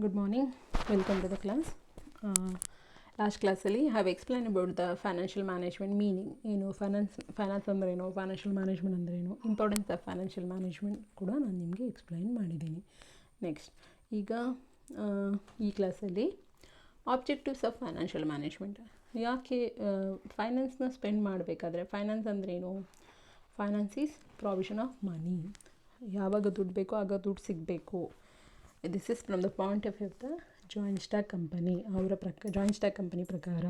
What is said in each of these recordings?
Good morning. Welcome to the class. Last classಲ್ಲಿ I have explained about the financial management meaning. Finance ಅಂದರೆ ಏನು, financial management ಅಂದರೆ ಏನು, importance of financial management ಕೂಡ ನಾನು ನಿಮಗೆ explain ಮಾಡಿದ್ದೀನಿ. ನೆಕ್ಸ್ಟ್ ಈಗ ಈ ಕ್ಲಾಸಲ್ಲಿ ಆಬ್ಜೆಕ್ಟಿವ್ಸ್ ಆಫ್ ಫೈನಾನ್ಷಿಯಲ್ ಮ್ಯಾನೇಜ್ಮೆಂಟ್. ಯಾಕೆ ಫೈನಾನ್ಸ್ನ ಸ್ಪೆಂಡ್ ಮಾಡಬೇಕಾದ್ರೆ, ಫೈನಾನ್ಸ್ ಅಂದ್ರೇನು? Finance is provision of money. ಯಾವಾಗ ದುಡ್ಡು ಬೇಕೋ ಆಗ ದುಡ್ಡು ಸಿಗಬೇಕು. This is from the point of view of the joint stock company. ಅವರ ಜಾಯಿಂಟ್ ಸ್ಟಾಕ್ ಕಂಪನಿ ಪ್ರಕಾರ,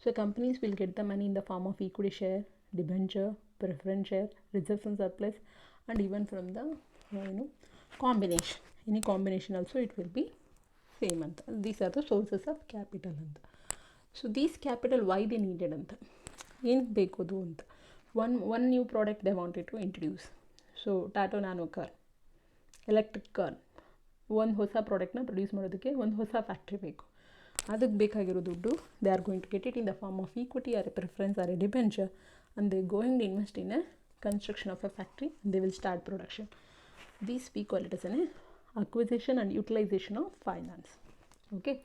so companies will get the money in the form of equity share, debenture, preference share, reserves and surplus, and even from the combination. Any combination also it will be same ಅಂತ. These are the sources of capital ಅಂತ. So these capital why they needed ಅಂತ, ಏನಕ್ಕೆ ಬೇಕು ಅದು ಅಂತ. One new product they wanted to introduce. So Tata Nano car, electric car, ಒಂದು ಹೊಸ ಪ್ರಾಡಕ್ಟ್ನ ಪ್ರೊಡ್ಯೂಸ್ ಮಾಡೋದಕ್ಕೆ ಒಂದು ಹೊಸ ಫ್ಯಾಕ್ಟ್ರಿ ಬೇಕು. ಅದಕ್ಕೆ ಬೇಕಾಗಿರೋ ದುಡ್ಡು they are going to get it in the form of equity or a preference or a debenture, and they going to invest in a construction of a factory, and they will start production. These we call it as an acquisition and utilization of finance. Okay,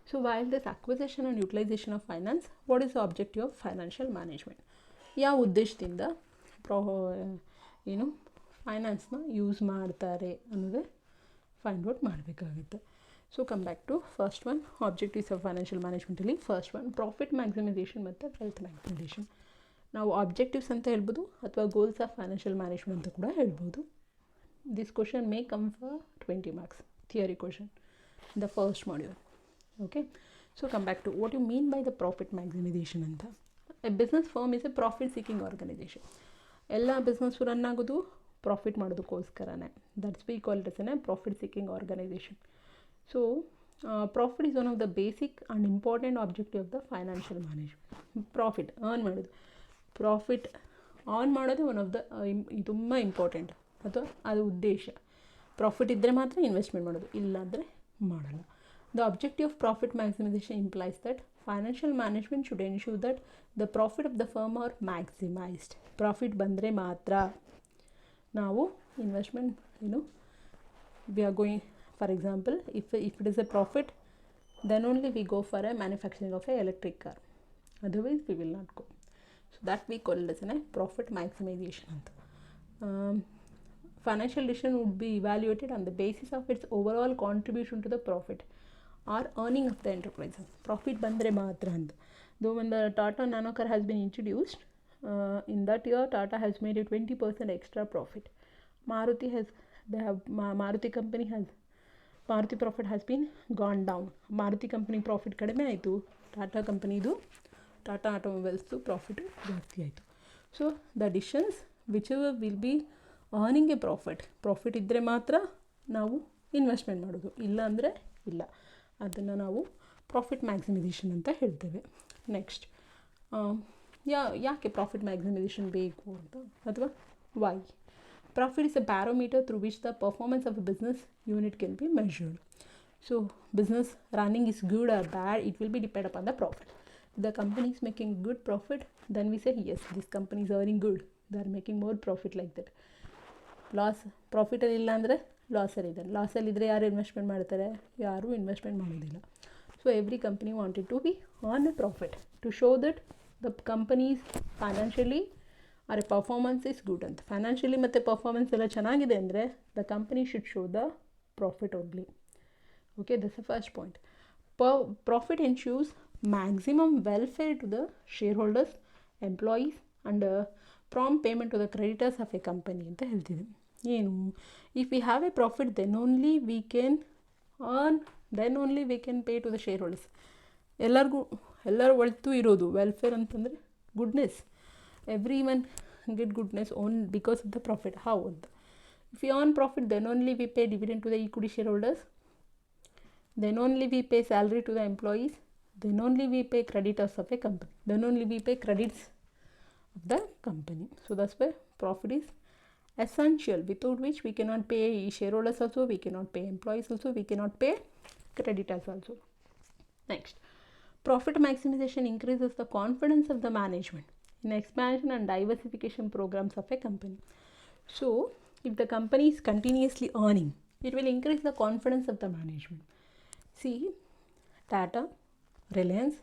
so while this acquisition and utilization of finance, what is the objective of financial management? ಯಾವ ಉದ್ದೇಶದಿಂದ ಫೈನಾನ್ಸ್ನ use ಮಾಡ್ತಾರೆ ಅನ್ನೋದೇ find out ಮಾಡಬೇಕಾಗುತ್ತೆ. So come back to first one, objectives of financial ಮ್ಯಾನೇಜ್ಮೆಂಟಲ್ಲಿ first one profit maximisation ಮತ್ತು wealth maximisation. ನಾವು objectives ಅಂತ ಹೇಳ್ಬೋದು ಅಥವಾ ಗೋಲ್ಸ್ ಆಫ್ ಫೈನಾನ್ಷಿಯಲ್ ಮ್ಯಾನೇಜ್ಮೆಂಟ್ ಅಂತ ಕೂಡ ಹೇಳ್ಬೋದು. This question may come for 20 marks, theory question, the first module. Okay, so come back to what you mean by the profit maximization anta. A business firm is a profit seeking organization. ಎಲ್ಲ business run ಆಗೋದು profit ಮಾಡೋದಕ್ಕೋಸ್ಕರನೇ. That's we call it as a profit seeking organisation. So profit is one of the basic and important objective of the financial management. Profit earn ಮಾಡೋದು, profit earn ಮಾಡೋದೇ one of the ತುಂಬ important, ಅಥವಾ ಅದು ಉದ್ದೇಶ. Profit ಇದ್ದರೆ ಮಾತ್ರ investment ಮಾಡೋದು, ಇಲ್ಲಾಂದರೆ ಮಾಡಲ್ಲ. The objective of profit maximisation implies that financial management should ensure that the profit of the firm are maximised. Profit ಬಂದರೆ ಮಾತ್ರ ನಾವು investment we are going. For example, if it is a profit, then only we go for a manufacturing of a electric car, otherwise we will not go. So that we call it as a profit maximisation ಅಂತ. Financial decision would be evaluated on the basis of its overall contribution to the profit or earning of the enterprise. Profit bandre matra anta. Though when the Tata Nano car has been introduced, in that year Tata has made a 20% extra profit. Maruti profit has been gone down. Maruti company profit kadime aitu, Tata company du, Tata Automobiles du profit ಜಾಸ್ತಿ ಆಯಿತು. So the decisions whichever will be earning A profit ಇದ್ದರೆ ಮಾತ್ರ ನಾವು investment ಮಾಡೋದು, ಇಲ್ಲ ಅಂದರೆ ಇಲ್ಲ. ಅದನ್ನು ನಾವು ಪ್ರಾಫಿಟ್ ಮ್ಯಾಕ್ಸಿಮೈಸೇಷನ್ ಅಂತ ಹೇಳ್ತೇವೆ. ನೆಕ್ಸ್ಟ್, ಯಾಕೆ ಪ್ರಾಫಿಟ್ ಮ್ಯಾಕ್ಸಿಮೈಸೇಷನ್ ಬೇಕು ಅಂತ, ಅಥವಾ why? Profit is a parameter through which the performance of a business unit can be measured. So business running is good or bad, it will be depend upon the profit. The company is making good profit, then we say yes this company is earning good, they are making more profit like that. ಪ್ರಾಫಿಟಲ್ಲಿ ಇಲ್ಲ ಅಂದರೆ ಲಾಸಲ್ಲಿದೆ. ಲಾಸಲ್ಲಿದ್ದರೆ ಯಾರು investment ಮಾಡ್ತಾರೆ? ಯಾರೂ investment ಮಾಡೋದಿಲ್ಲ. So every company wanted to be on a profit to show that the companies financially or a performance is good ಅಂತ. Financially ಮತ್ತು performance ಎಲ್ಲ ಚೆನ್ನಾಗಿದೆ ಅಂದರೆ the company should show the profit only. Okay, this is first point. Profit ensures maximum welfare to the shareholders, employees, and prompt payment to the creditors of a company ಅಂತ ಹೇಳ್ತಿದ್ದೆ. ಏನು, if we have a profit then only we can earn, then only we can pay to the shareholders. ಎಲ್ಲರ ಒಳ್ತು ಇರೋದು welfare ಅಂತಂದರೆ goodness. Every one get goodness own because of the profit. How ಅಂತ, if you earn profit then only we pay dividend to the equity shareholders, then only we pay salary to the employees, then only we pay creditors of a company, then only we pay credits of the company. So that's why profit is essential, without which we cannot pay shareholders also, we cannot pay employees also, we cannot pay creditors also. Next, profit maximization increases the confidence of the management in expansion and diversification programs of a company. So if the company is continuously earning, it will increase the confidence of the management. See, Tata, Reliance,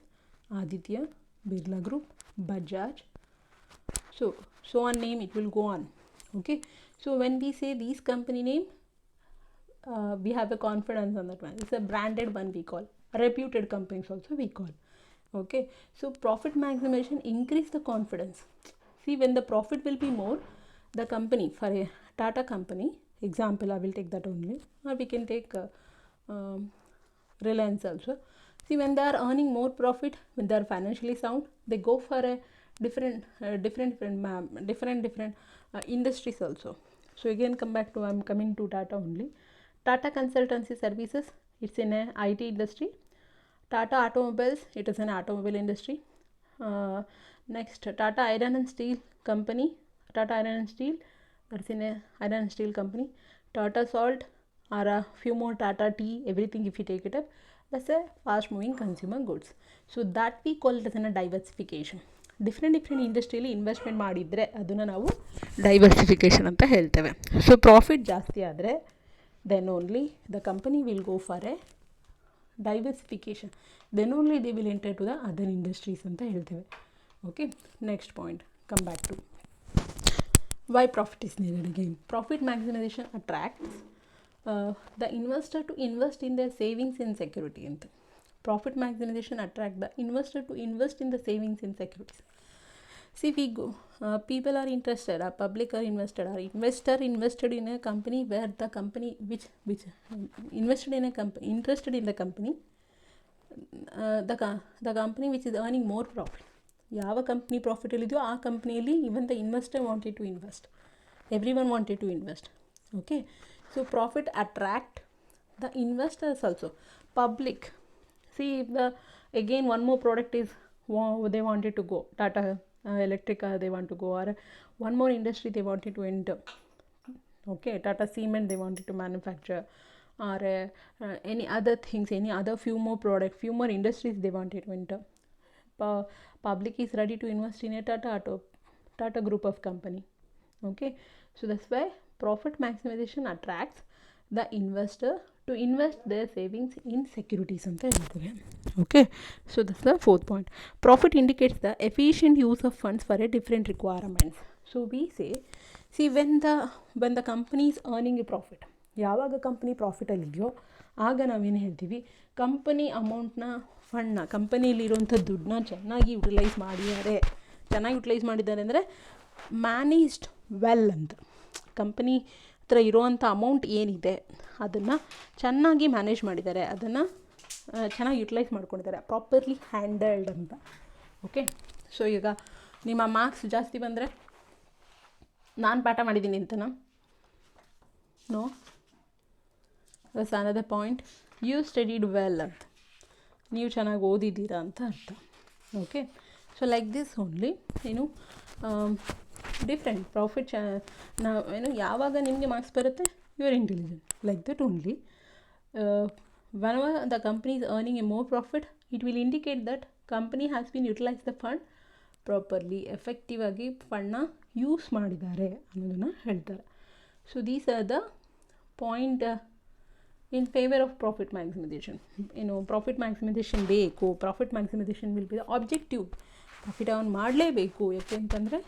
Aditya, Birla Group, Bajaj, so on name it will go on. Okay, so when we say these company name, we have a confidence on that one. It's a branded one we call. Reputed companies also we call. Okay, so profit maximization increase the confidence. See, when the profit will be more, the company, for a Tata company example, I will take that only, or we can take Reliance also. See, when they are earning more profit, when they are financially sound, they go for a different industries also. So again, come back to, I'm coming to Tata only. Tata Consultancy Services, it's in a IT industry. Tata Automobiles, it is an automobile industry. Next, Tata Iron and Steel Company, Tata Iron and Steel, that's in a iron and steel company. Tata Salt, or a few more Tata Tea, everything if you take it up, that's a fast moving consumer goods. So that we call it as a diversification. Different ಇಂಡಸ್ಟ್ರಿಯಲ್ಲಿ investment ಮಾಡಿದರೆ ಅದನ್ನು ನಾವು diversification ಅಂತ ಹೇಳ್ತೇವೆ. So profit ಜಾಸ್ತಿ ಆದರೆ then only the company will go for a diversification, then only they will enter to the other industries ಅಂತ ಹೇಳ್ತೇವೆ. Okay, next point, come back to why profit is needed again. Profit maximization attracts the investor to invest in their savings in security anta. Profit maximization attract the investor to invest in the savings in securities. See, we go, people are interested, or public are invested, or invested in a company where the company which invested in a company, interested in the company, the company which is earning more profit. ಯಾವ company ಪ್ರಾಫಿಟಲ್ಲಿದೆಯೋ ಆ ಕಂಪ್ನಿಯಲ್ಲಿ even the investor wanted to invest, every one wanted to invest. Okay, so profit attract the investors also, public. See, if the again one more product is they wanted to go, Tata Electric they want to go, or one more industry they wanted to enter. Okay, Tata Cement they wanted to manufacture, or any other things, any other few more products, few more industries they wanted to enter. Public is ready to invest in a Tata group of company. Okay, so that's why profit maximization attracts the investor to invest their savings in securities anta heltave. Okay, so that's the fourth point. Profit indicates the efficient use of funds for a different requirements. So we say, see, when the company is earning a profit, ಯಾವಾಗ company ಪ್ರಾಫಿಟಲ್ಲಿದೆಯೋ ಆಗ ನಾವೇನು ಹೇಳ್ತೀವಿ, company ಅಮೌಂಟ್ನ, ಫಂಡ್ನ, ಕಂಪನಿಯಲ್ಲಿರುವಂಥ ದುಡ್ಡನ್ನ ಚೆನ್ನಾಗಿ utilise ಮಾಡಿದ್ದಾರೆ ಅಂದರೆ managed well ಅಂತ. ಕಂಪನಿ ಹತ್ರ ಇರೋವಂಥ ಅಮೌಂಟ್ ಏನಿದೆ ಅದನ್ನು ಚೆನ್ನಾಗಿ ಮ್ಯಾನೇಜ್ ಮಾಡಿದ್ದಾರೆ, ಅದನ್ನು ಚೆನ್ನಾಗಿ ಯುಟಿಲೈಸ್ ಮಾಡ್ಕೊಂಡಿದ್ದಾರೆ, ಪ್ರಾಪರ್ಲಿ ಹ್ಯಾಂಡಲ್ಡ್ ಅಂತ. ಓಕೆ, ಸೊ ಈಗ ನಿಮ್ಮ ಮಾರ್ಕ್ಸ್ ಜಾಸ್ತಿ ಬಂದರೆ ನಾನು ಪಾಠ ಮಾಡಿದ್ದೀನಿ ಅಂತನಾ? No, that's another point. You studied well ಅಂತ, ನೀವು ಚೆನ್ನಾಗಿ ಓದಿದ್ದೀರಾ ಅಂತ ಅರ್ಥ. Okay, so like this only ಏನು ಡಿಫ್ರೆಂಟ್ ಪ್ರಾಫಿಟ್ ಏನು ಯಾವಾಗ ನಿಮಗೆ ಮಾರ್ಕ್ಸ್ ಬರುತ್ತೆ, you are intelligent, like that only. whenever the company is earning a more profit, it will indicate that company has been utilized the fund properly, effective ಆಗಿ ಫಂಡ್ನ use ಮಾಡಿದ್ದಾರೆ ಅನ್ನೋದನ್ನು ಹೇಳ್ತಾರೆ. So these are the point in favor of profit maximization. Profit maximization ಬೇಕು, profit maximisation will be the objective. Profit ಅವನು ಮಾಡಲೇಬೇಕು, ಯಾಕೆ ಅಂತಂದರೆ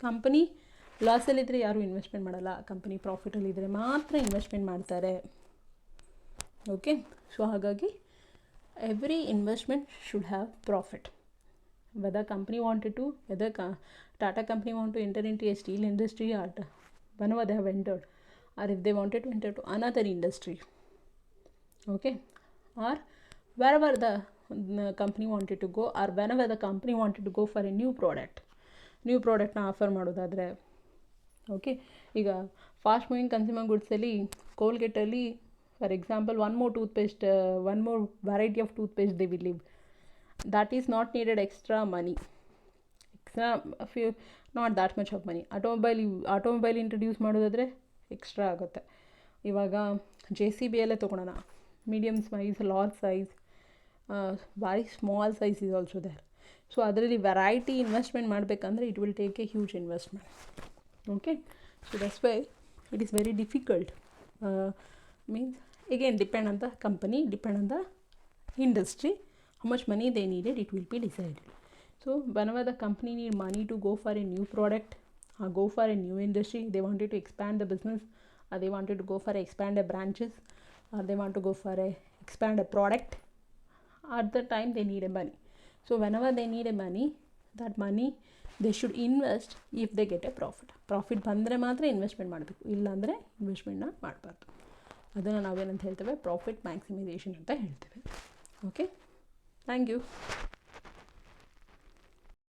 company ಲಾಸಲ್ಲಿದ್ದರೆ ಯಾರೂ ಇನ್ವೆಸ್ಟ್ಮೆಂಟ್ ಮಾಡಲ್ಲ, ಕಂಪನಿ ಪ್ರಾಫಿಟಲ್ಲಿದ್ದರೆ ಮಾತ್ರ ಇನ್ವೆಸ್ಟ್ಮೆಂಟ್ ಮಾಡ್ತಾರೆ. ಓಕೆ, ಸೊ ಹಾಗಾಗಿ every investment should have profit. Whether company wanted to, whether Tata company want to enter into a steel industry, whenever they have entered, or if they wanted to enter to another industry. Okay, or wherever the company wanted to go, or whenever the company wanted to go for a new ಪ್ರಾಡಕ್ಟ್ನ offer ಮಾಡೋದಾದರೆ. Okay, ಈಗ fast moving consumer ಗುಡ್ಸಲ್ಲಿ ಕೋಲ್ಗೇಟಲ್ಲಿ for example one more variety of toothpaste they will live, that is not needed extra money, not that much of money. Automobile introduce ಮಾಡೋದಾದರೆ extra ಆಗುತ್ತೆ. ಇವಾಗ JCB ಅಲ್ಲೇ ತೊಗೊಳೋಣ, medium size, large size, very small size is also there. So ಅದರಲ್ಲಿ variety investment ಮಾಡಬೇಕಂದ್ರೆ it will take a huge investment. Okay, so that's why it is very difficult. Means again depend on the company, depend on the industry, how much money they needed, it will be decided. So whenever the company need money to go for a new product or go for a new industry, they wanted to expand the business, or they wanted to go for expand a branches, or they want to go for a expand a product, at the time they need a money. So whenever they need a money, that money they should invest if they get a profit ಬಂದರೆ ಮಾತ್ರ investment ಮಾಡಬೇಕು, ಇಲ್ಲಾಂದರೆ ಇನ್ವೆಸ್ಟ್ಮೆಂಟ್ನ ಮಾಡಬಾರ್ದು. ಅದನ್ನು ನಾವೇನಂತ ಹೇಳ್ತೇವೆ, profit maximisation ಅಂತ ಹೇಳ್ತೇವೆ. Okay, thank you.